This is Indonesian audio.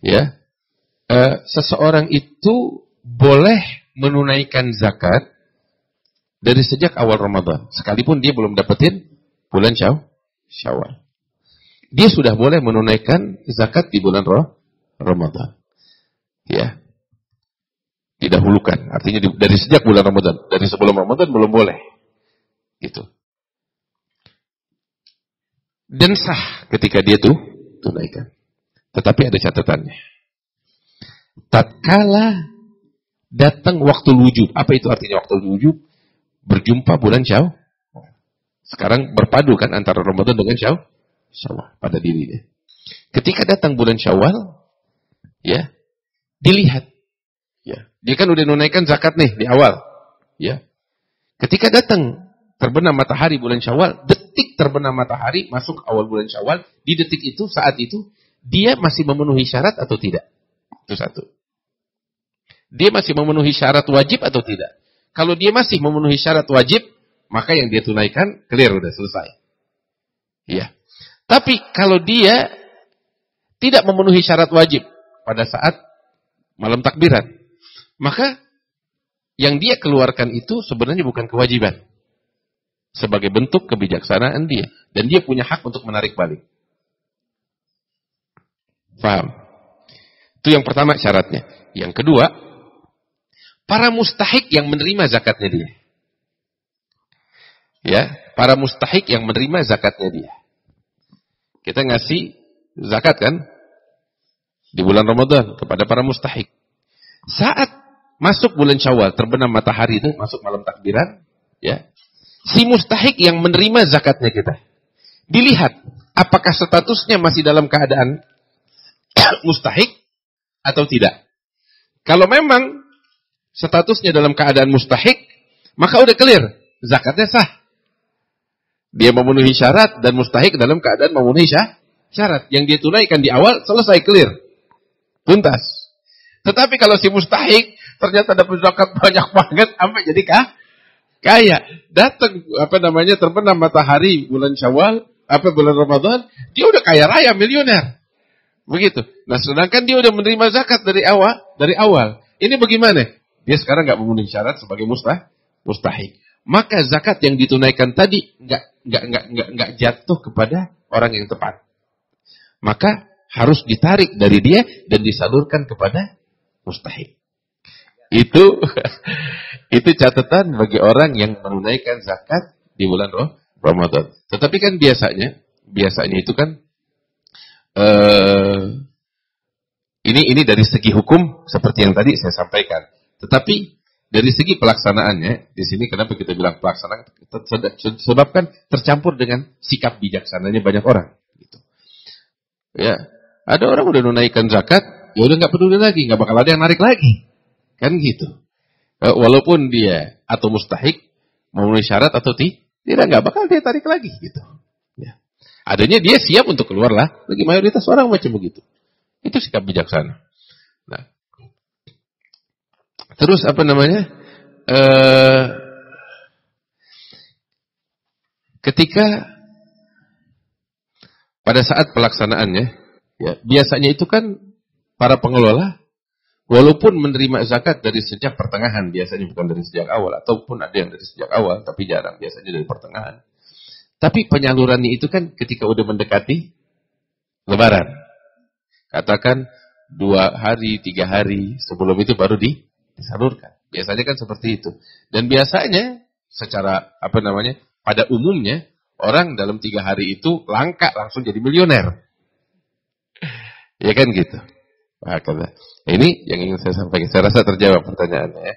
ya, seseorang itu boleh menunaikan zakat dari sejak awal Ramadan, sekalipun dia belum dapetin bulan Syawal. Dia sudah boleh menunaikan zakat di bulan Ramadan. Ya. Didahulukan, artinya dari sejak bulan Ramadan, dari sebelum Ramadan belum boleh. Gitu. Dan sah ketika dia tunaikan. Tetapi ada catatannya. Tatkala datang waktu wujub. Apa itu artinya waktu wujub? Berjumpa bulan Syawal. Sekarang berpadu kan antara Ramadan dengan Syawal pada dirinya. Ketika datang bulan Syawal, ya, dilihat. Ya, dia kan udah menunaikan zakat nih di awal. Ya. Ketika datang terbenam matahari bulan Syawal, detik terbenam matahari masuk awal bulan Syawal, di detik itu, saat itu, dia masih memenuhi syarat atau tidak? Itu satu. Dia masih memenuhi syarat wajib atau tidak? Kalau dia masih memenuhi syarat wajib, maka yang dia tunaikan clear, udah selesai. Iya. Tapi kalau dia tidak memenuhi syarat wajib pada saat malam takbiran, maka yang dia keluarkan itu sebenarnya bukan kewajiban. Sebagai bentuk kebijaksanaan dia. Dan dia punya hak untuk menarik balik. Faham? Itu yang pertama syaratnya. Yang kedua, para mustahik yang menerima zakatnya dia. Ya, para mustahik yang menerima zakatnya dia. Kita ngasih zakat kan? Di bulan Ramadan kepada para mustahik. Saat masuk bulan Syawal, terbenam matahari itu, masuk malam takbiran, ya. Si mustahik yang menerima zakatnya kita. Dilihat apakah statusnya masih dalam keadaan mustahik atau tidak. Kalau memang statusnya dalam keadaan mustahik, maka udah clear, zakatnya sah. Dia memenuhi syarat dan mustahik dalam keadaan memenuhi syarat. Yang dia tunaikan di awal selesai clear. Tuntas. Tetapi kalau si mustahik ternyata dapat zakat banyak banget sampai jadi kaya. Datang terbenam matahari bulan Syawal, bulan Ramadan, dia udah kaya raya, miliuner. Begitu. Nah, sedangkan dia udah menerima zakat dari awal. Ini bagaimana? Dia sekarang nggak memenuhi syarat sebagai mustahik. Maka zakat yang ditunaikan tadi nggak jatuh kepada orang yang tepat. Maka harus ditarik dari dia dan disalurkan kepada mustahik. Itu catatan bagi orang yang menunaikan zakat di bulan Ramadan. Tetapi kan biasanya itu kan ini dari segi hukum seperti yang tadi saya sampaikan. Tetapi dari segi pelaksanaannya, di sini kenapa kita bilang pelaksanaan? Sebabkan tercampur dengan sikap bijaksananya banyak orang. Gitu. Ya, ada orang udah menunaikan zakat, ya udah nggak peduli lagi, nggak bakal ada yang narik lagi, kan gitu. Walaupun dia atau mustahik memenuhi syarat atau tidak, nggak bakal dia tarik lagi, gitu. Ya. Adanya dia siap untuk keluar lah, bagi mayoritas orang macam begitu. Itu sikap bijaksana. Nah. Terus ketika pada saat pelaksanaannya, ya, biasanya itu kan para pengelola, walaupun menerima zakat dari sejak pertengahan, biasanya bukan dari sejak awal, ataupun ada yang dari sejak awal, tapi jarang, biasanya dari pertengahan. Tapi penyalurannya itu kan ketika udah mendekati Lebaran. Katakan 2 hari, 3 hari sebelum itu baru disalurkan. Biasanya kan seperti itu. Dan biasanya secara pada umumnya orang dalam 3 hari itu langka langsung jadi milioner. Ya kan gitu. Nah, ini yang ingin saya sampaikan. Saya rasa terjawab pertanyaannya ya.